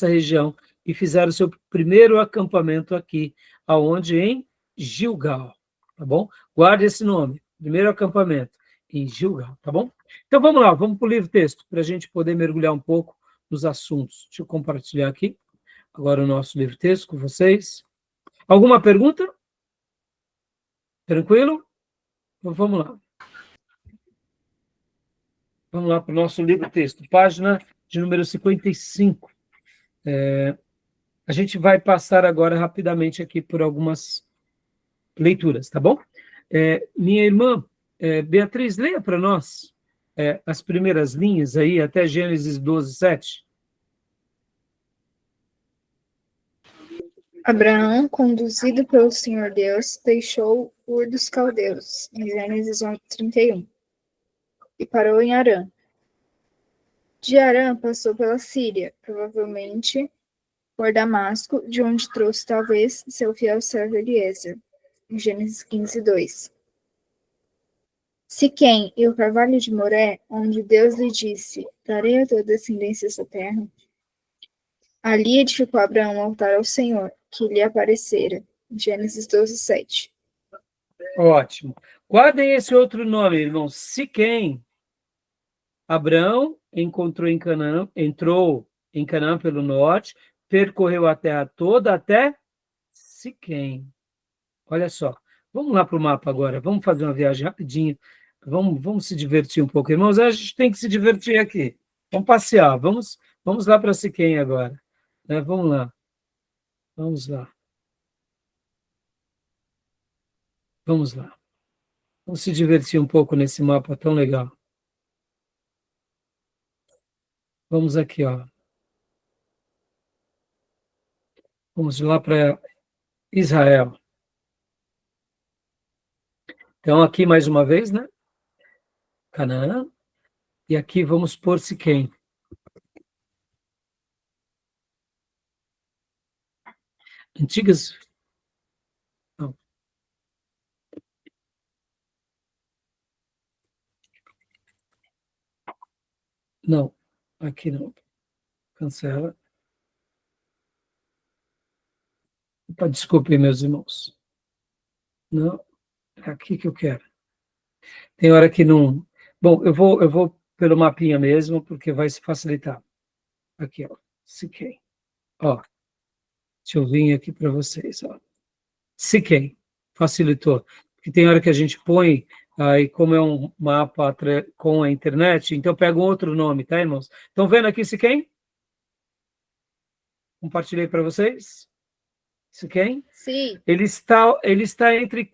região, e fizeram seu primeiro acampamento aqui, aonde? Em Gilgal, tá bom? Guarde esse nome, primeiro acampamento, em Gilgal, tá bom? Então, vamos lá, vamos para o livro-texto, para a gente poder mergulhar um pouco nos assuntos. Deixa eu compartilhar aqui agora o nosso livro-texto com vocês. Alguma pergunta? Tranquilo? Então, vamos lá. Vamos lá para o nosso livro-texto, página de número 55. A gente vai passar agora rapidamente aqui por algumas leituras, tá bom? Minha irmã, Beatriz, leia para nós as primeiras linhas aí, até Gênesis 12, 7. Abraão, conduzido pelo Senhor Deus, deixou Ur dos Caldeus, em Gênesis 31, e parou em Harã. De Harã passou pela Síria, provavelmente por Damasco, de onde trouxe talvez seu fiel servo Eliezer, em Gênesis 15, 2. Siquém e o carvalho de Moré, onde Deus lhe disse, darei a tua descendência essa terra. Ali edificou Abraão um altar ao Senhor, que lhe aparecera. Gênesis 12, 7. Ótimo. Guardem esse outro nome, irmãos. Siquém. Abraão entrou em Canaã pelo norte, percorreu a terra toda até Siquém. Olha só. Vamos lá para o mapa agora. Vamos fazer uma viagem rapidinho. Vamos se divertir um pouco, irmãos. A gente tem que se divertir aqui. Vamos passear. Vamos lá para Siquém agora. Vamos lá. Vamos lá. Vamos lá. Vamos se divertir um pouco nesse mapa tão legal. Vamos aqui, ó. Vamos lá para Israel. Então, aqui mais uma vez, né? Canaã. E aqui vamos por Siquém. Antigas. Não. Não. Aqui não. Cancela. Opa, desculpem, meus irmãos. Não. É aqui que eu quero. Tem hora que não. Bom, eu vou pelo mapinha mesmo, porque vai se facilitar. Aqui, ó. Siquém. Ó. Deixa eu vir aqui para vocês, ó. Siquém. Facilitou. Porque tem hora que a gente põe, aí como é um mapa com a internet, então pega um outro nome, tá, irmãos? Estão vendo aqui Siquém? Compartilhei para vocês. Siquém? Sim. Ele está entre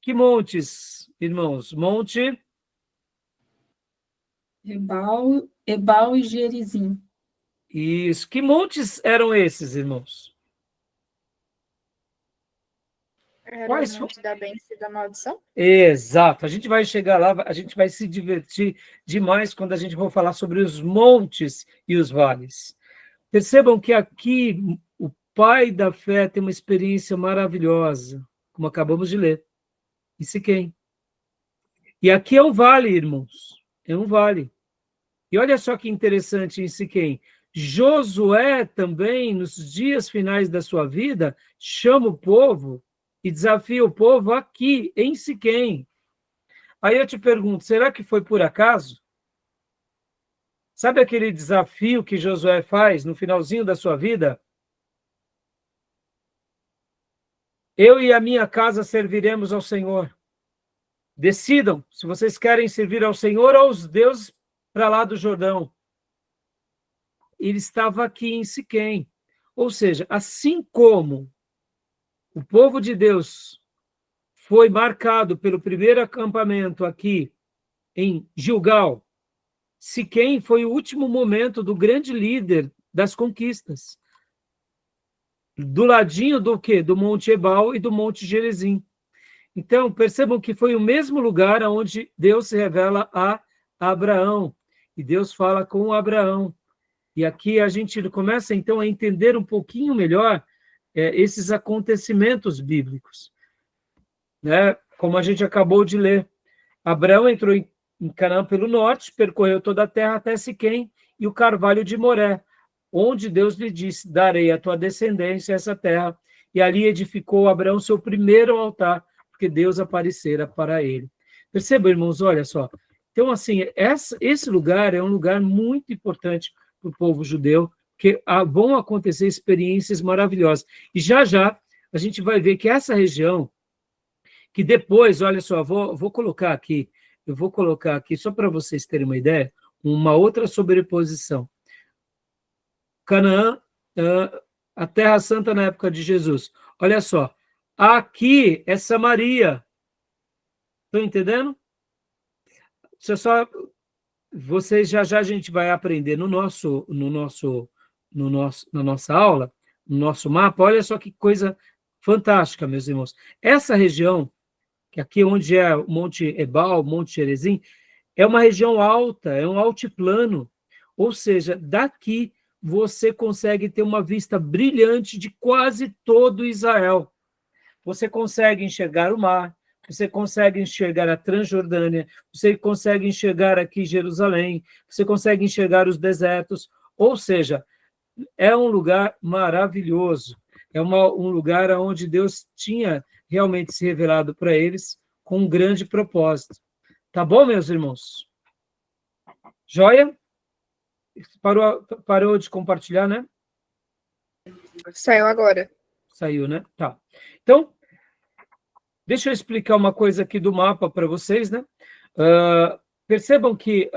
que montes, irmãos? Monte Ebal e Gerizim. Isso. Que montes eram esses, irmãos? Era Quais o monte da bênção e da maldição? Exato. A gente vai chegar lá, a gente vai se divertir demais quando a gente for falar sobre os montes e os vales. Percebam que aqui o pai da fé tem uma experiência maravilhosa, como acabamos de ler. E Siquém. E aqui é um vale, irmãos. É um vale. E olha só que interessante em Siquém. Josué também, nos dias finais da sua vida, chama o povo e desafia o povo aqui, em Siquém. Aí eu te pergunto, será que foi por acaso? Sabe aquele desafio que Josué faz no finalzinho da sua vida? Eu e a minha casa serviremos ao Senhor. Decidam se vocês querem servir ao Senhor ou aos deuses para lá do Jordão. Ele estava aqui em Siquém. Ou seja, assim como o povo de Deus foi marcado pelo primeiro acampamento aqui em Gilgal, Siquém foi o último momento do grande líder das conquistas. Do ladinho do quê? Do Monte Ebal e do Monte Gerizim. Então, percebam que foi o mesmo lugar onde Deus se revela a Abraão. E Deus fala com Abraão. E aqui a gente começa, então, a entender um pouquinho melhor esses acontecimentos bíblicos. Né? Como a gente acabou de ler. Abraão entrou em Canaã pelo norte, percorreu toda a terra até Siquém e o carvalho de Moré, onde Deus lhe disse, darei à tua descendência essa terra. E ali edificou Abraão seu primeiro altar, porque Deus aparecera para ele. Percebam, irmãos, olha só. Então, assim, esse lugar é um lugar muito importante para o povo judeu, que vão acontecer experiências maravilhosas. E já a gente vai ver que essa região, que depois, olha só, vou colocar aqui, eu vou colocar aqui, só para vocês terem uma ideia, uma outra sobreposição. Canaã, a Terra Santa na época de Jesus. Olha só, aqui é Samaria. Estão entendendo? Vocês já a gente vai aprender na nossa aula, no nosso mapa. Olha só que coisa fantástica, meus irmãos. Essa região, que aqui onde é o Monte Ebal, Monte Gerizim, é uma região alta, é um altiplano. Ou seja, daqui você consegue ter uma vista brilhante de quase todo Israel. Você consegue enxergar o mar, você consegue enxergar a Transjordânia, você consegue enxergar aqui Jerusalém, você consegue enxergar os desertos, ou seja, é um lugar maravilhoso, é um lugar onde Deus tinha realmente se revelado para eles com um grande propósito. Tá bom, meus irmãos? Joia? Parou de compartilhar, né? Saiu agora. Saiu, né? Tá. Então, deixa eu explicar uma coisa aqui do mapa para vocês, né? Percebam que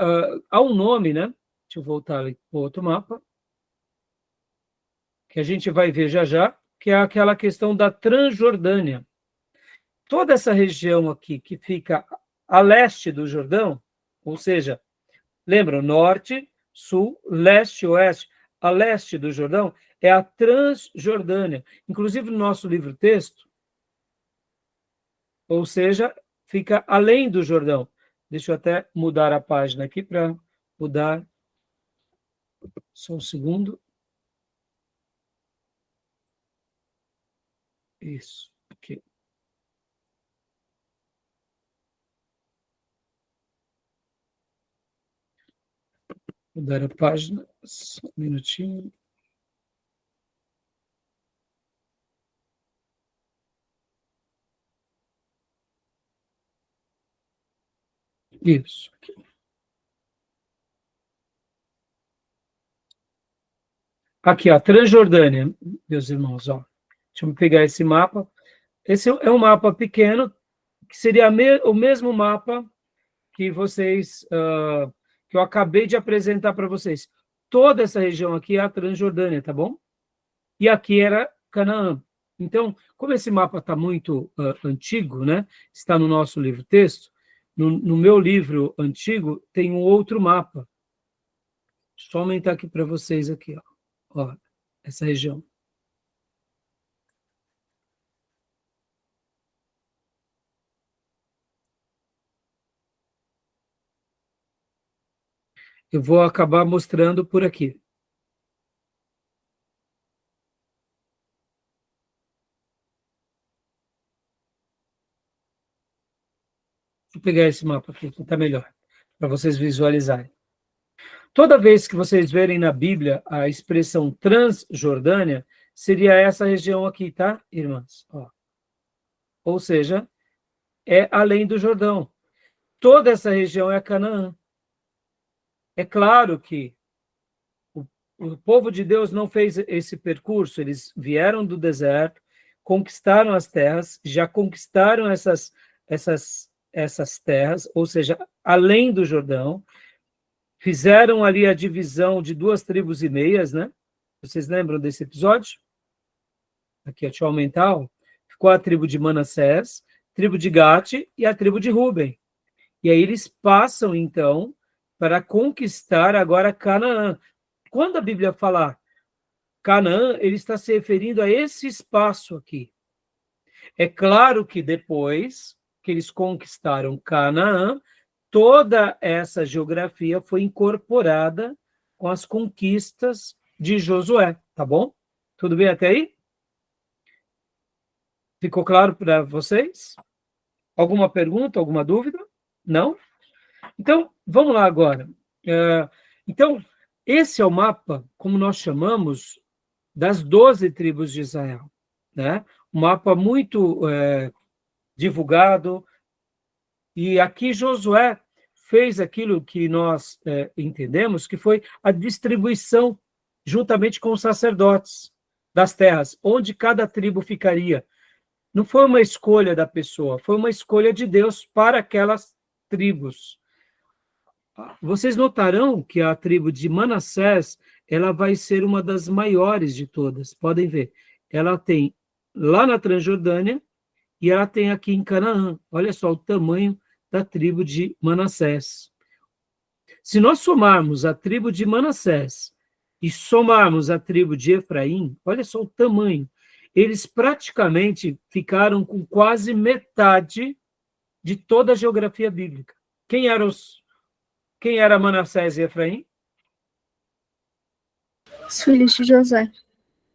há um nome, né? Deixa eu voltar ali para o outro mapa, que a gente vai ver já, que é aquela questão da Transjordânia. Toda essa região aqui que fica a leste do Jordão, ou seja, lembra, norte, sul, leste, oeste, a leste do Jordão é a Transjordânia. Inclusive no nosso livro-texto, ou seja, fica além do Jordão. Deixa eu até mudar a página aqui para mudar. Só um segundo. Isso, aqui. Mudar a página. Só um minutinho. Isso. Aqui, ó, Transjordânia, meus irmãos, ó. Deixa eu pegar esse mapa. Esse é um mapa pequeno, que seria o mesmo mapa que vocês, que eu acabei de apresentar para vocês. Toda essa região aqui é a Transjordânia, tá bom? E aqui era Canaã. Então, como esse mapa está muito antigo, né? Está no nosso livro-texto, no meu livro antigo tem um outro mapa. Deixa eu aumentar aqui para vocês aqui, ó, essa região. Eu vou acabar mostrando por aqui. Vou pegar esse mapa aqui, que está melhor, para vocês visualizarem. Toda vez que vocês verem na Bíblia a expressão Transjordânia, seria essa região aqui, tá, irmãs? Ó. Ou seja, é além do Jordão. Toda essa região é Canaã. É claro que o povo de Deus não fez esse percurso, eles vieram do deserto, conquistaram as terras, já conquistaram essas terras, ou seja, além do Jordão, fizeram ali a divisão de 2,5 tribos, né? Vocês lembram desse episódio? Aqui, deixa eu aumentar. Ó. Ficou a tribo de Manassés, tribo de Gate e a tribo de Ruben. E aí eles passam, então, para conquistar agora Canaã. Quando a Bíblia fala Canaã, ele está se referindo a esse espaço aqui. É claro que depois que eles conquistaram Canaã, toda essa geografia foi incorporada com as conquistas de Josué, tá bom? Tudo bem até aí? Ficou claro para vocês? Alguma pergunta, alguma dúvida? Não? Então, vamos lá agora. Então, esse é o mapa, como nós chamamos, das 12 tribos de Israel. Né? Um mapa muito divulgado. E aqui Josué fez aquilo que nós entendemos, que foi a distribuição, juntamente com os sacerdotes, das terras, onde cada tribo ficaria. Não foi uma escolha da pessoa, foi uma escolha de Deus para aquelas tribos. Vocês notarão que a tribo de Manassés, ela vai ser uma das maiores de todas, podem ver. Ela tem lá na Transjordânia e ela tem aqui em Canaã. Olha só o tamanho da tribo de Manassés. Se nós somarmos a tribo de Manassés e somarmos a tribo de Efraim, olha só o tamanho. Eles praticamente ficaram com quase metade de toda a geografia bíblica. Quem era Manassés e Efraim? Os filhos de José.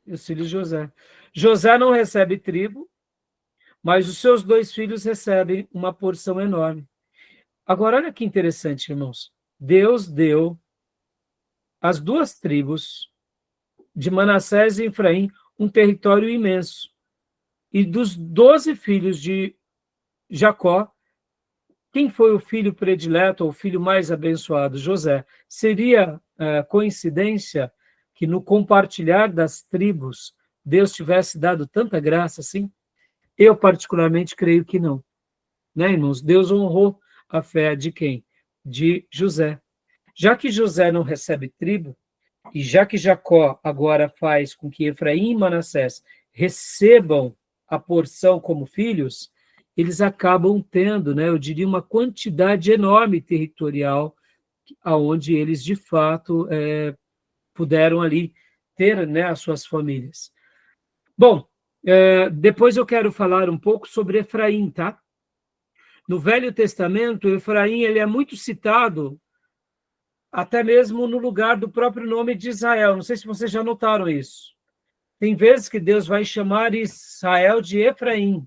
Os filhos de José. José não recebe tribo, mas os seus 2 filhos recebem uma porção enorme. Agora, olha que interessante, irmãos. Deus deu às 2 tribos, de Manassés e Efraim, um território imenso. E dos 12 filhos de Jacó, quem foi o filho predileto, ou o filho mais abençoado? José. Seria coincidência que no compartilhar das tribos, Deus tivesse dado tanta graça assim? Eu, particularmente, creio que não. Né, irmãos? Deus honrou a fé de quem? De José. Já que José não recebe tribo, e já que Jacó agora faz com que Efraim e Manassés recebam a porção como filhos, eles acabam tendo, né, eu diria, uma quantidade enorme territorial, aonde eles, de fato, puderam ali ter, né, as suas famílias. Bom, depois eu quero falar um pouco sobre Efraim, tá? No Velho Testamento, Efraim ele é muito citado, até mesmo no lugar do próprio nome de Israel. Não sei se vocês já notaram isso. Tem vezes que Deus vai chamar Israel de Efraim.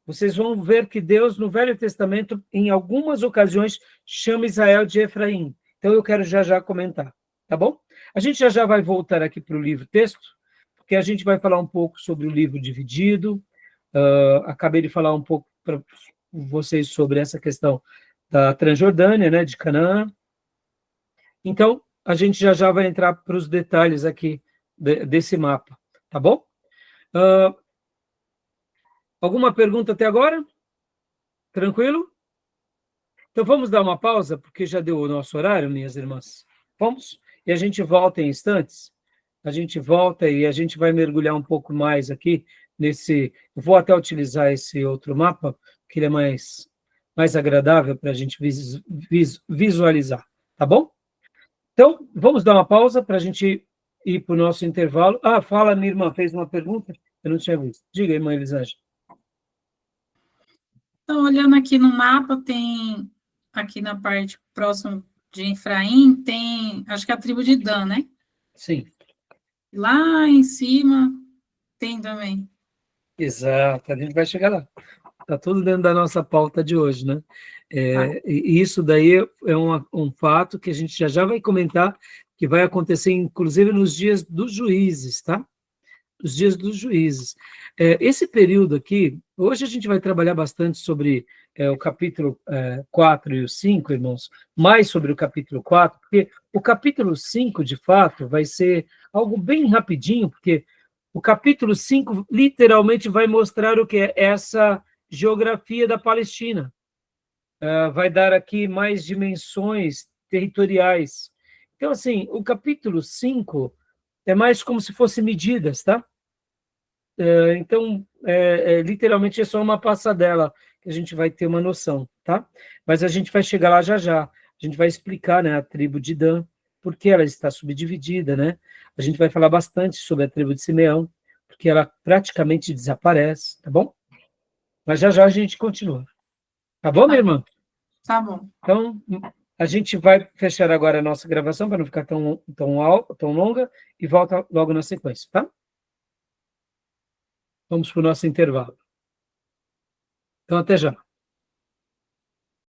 Vocês vão ver que Deus, no Velho Testamento, em algumas ocasiões, chama Israel de Efraim. Então, eu quero já comentar, tá bom? A gente já vai voltar aqui para o livro texto, porque a gente vai falar um pouco sobre o livro dividido. Acabei de falar um pouco para vocês sobre essa questão da Transjordânia, né, de Canaã. Então, a gente já vai entrar para os detalhes aqui desse mapa, tá bom? Alguma pergunta até agora? Tranquilo? Então, vamos dar uma pausa, porque já deu o nosso horário, minhas irmãs. Vamos? E a gente volta em instantes. A gente volta e a gente vai mergulhar um pouco mais aqui nesse... Eu vou até utilizar esse outro mapa, que ele é mais agradável para a gente visualizar, tá bom? Então, vamos dar uma pausa para a gente ir para o nosso intervalo. Fala, minha irmã, fez uma pergunta? Eu não tinha visto. Diga, irmã Elisângela. Então, olhando aqui no mapa, tem aqui na parte próxima de Efraim, tem, acho que é a tribo de Dan, né? Sim. Lá em cima tem também. Exato, a gente vai chegar lá. tá tudo dentro da nossa pauta de hoje, né? E isso daí é um fato que a gente já vai comentar, que vai acontecer, inclusive, nos dias dos juízes, tá? Os dias dos juízes. Esse período aqui, hoje a gente vai trabalhar bastante sobre o capítulo 4 e o 5, irmãos, mais sobre o capítulo 4, porque o capítulo 5, de fato, vai ser algo bem rapidinho, porque o capítulo 5 literalmente vai mostrar o que é essa geografia da Palestina. Vai dar aqui mais dimensões territoriais. Então, assim, o capítulo 5 é mais como se fosse medidas, tá? Então, literalmente é só uma passadela que a gente vai ter uma noção, tá? Mas a gente vai chegar lá já já. A gente vai explicar, né, a tribo de Dan, por que ela está subdividida, né? A gente vai falar bastante sobre a tribo de Simeão, porque ela praticamente desaparece, tá bom? Mas já já a gente continua. Tá bom, minha irmã? Tá bom. Então, a gente vai fechar agora a nossa gravação para não ficar tão longa e volta logo na sequência, tá? Vamos para o nosso intervalo. Então, até já.